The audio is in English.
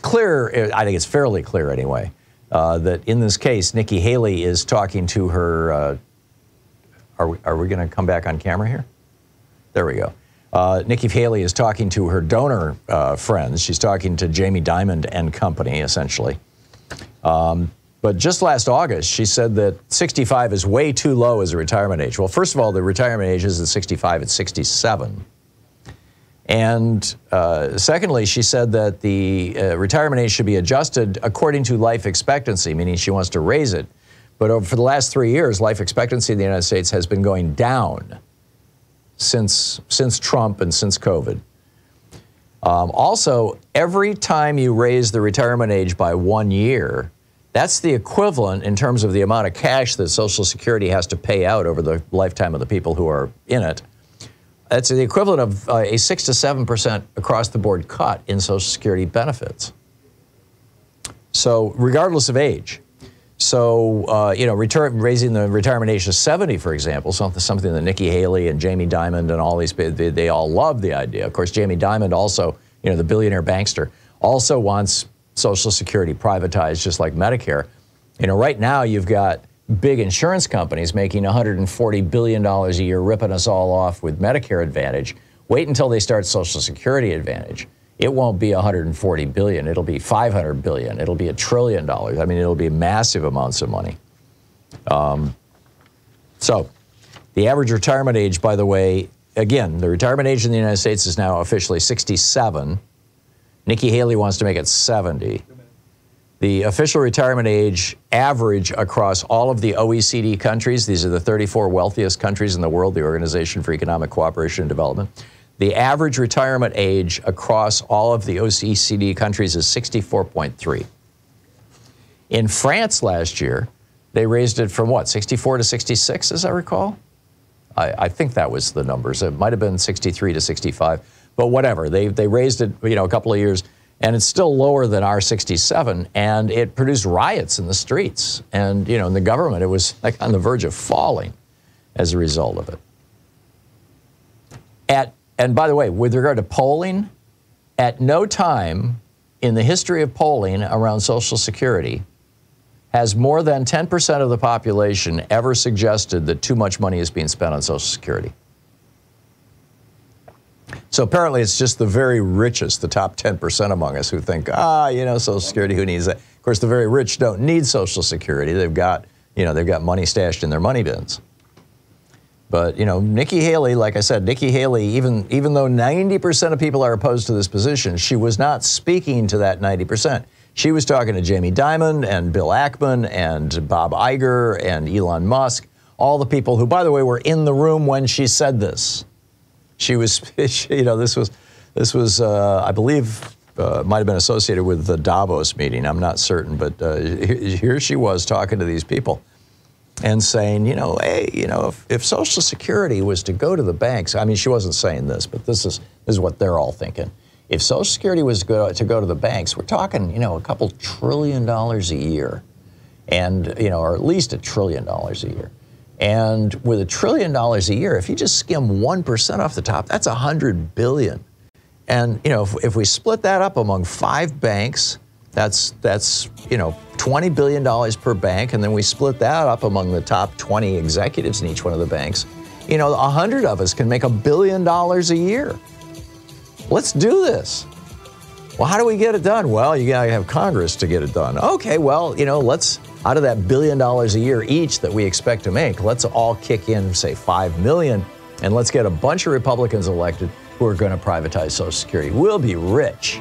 clear, I think it's fairly clear anyway, that in this case, Nikki Haley is talking to her, are we going to come back on camera here? There we go. Nikki Haley is talking to her donor friends. She's talking to Jamie Dimon and company, essentially. But just last August, she said that 65 is way too low as a retirement age. Well, first of all, the retirement age isn't 65, it's 67. And secondly, she said that the retirement age should be adjusted according to life expectancy, meaning she wants to raise it. But for the last 3 years, life expectancy in the United States has been going down since Trump and since COVID. Also, every time you raise the retirement age by 1 year, that's the equivalent in terms of the amount of cash that Social Security has to pay out over the lifetime of the people who are in it. That's the equivalent of a 6 to 7% across-the-board cut in Social Security benefits. So regardless of age. So, you know, raising the retirement age to 70, for example, something that Nikki Haley and Jamie Dimon and all these, they all love the idea. Of course, Jamie Dimon also, you know, the billionaire bankster, also wants Social Security privatized just like Medicare. You know, right now you've got big insurance companies making $140 billion a year, ripping us all off with Medicare Advantage. Wait until they start Social Security Advantage. It won't be $140 billion. It'll be $500 billion. It'll be $1 trillion. I mean, it'll be massive amounts of money. So the average retirement age, by the way, again, the retirement age in the United States is now officially 67. Nikki Haley wants to make it 70. The official retirement age average across all of the OECD countries, these are the 34 wealthiest countries in the world, the Organization for Economic Cooperation and Development, the average retirement age across all of the OECD countries is 64.3. In France last year, they raised it from what, 64 to 66, as I recall? I think that was the numbers. It might have been 63 to 65, but whatever. They raised it, you know, a couple of years, and it's still lower than our 67, and it produced riots in the streets. And, you know, in the government, it was like on the verge of falling as a result of it. And by the way, with regard to polling, at no time in the history of polling around Social Security has more than 10% of the population ever suggested that too much money is being spent on Social Security. So apparently it's just the very richest, the top 10% among us, who think, you know, Social Security, who needs that? Of course, the very rich don't need Social Security. They've got, you know, they've got money stashed in their money bins. But, you know, Nikki Haley, like I said, Nikki Haley, even though 90% of people are opposed to this position, she was not speaking to that 90%. She was talking to Jamie Dimon and Bill Ackman and Bob Iger and Elon Musk, all the people who, by the way, were in the room when she said this. She was, you know, this was, I believe, might have been associated with the Davos meeting. I'm not certain, but here she was talking to these people and saying, you know, hey, you know, if Social Security was to go to the banks, I mean, she wasn't saying this, but this is what they're all thinking. If Social Security was to go to the banks, we're talking, you know, a couple $1 trillion a year, and, you know, or at least $1 trillion a year. And with $1 trillion a year, if you just skim 1% off the top, that's $100 billion. And, you know, if we split that up among 5 banks, that's you know, $20 billion per bank, and then we split that up among the top 20 executives in each one of the banks, you know, 100 of us can make $1 billion a year. Let's do this. Well, how do we get it done? Well, you gotta have Congress to get it done. Okay, well, you know, let's, out of that $1 billion a year each that we expect to make, let's all kick in, say, $5 million, and let's get a bunch of Republicans elected who are gonna privatize Social Security. We'll be rich.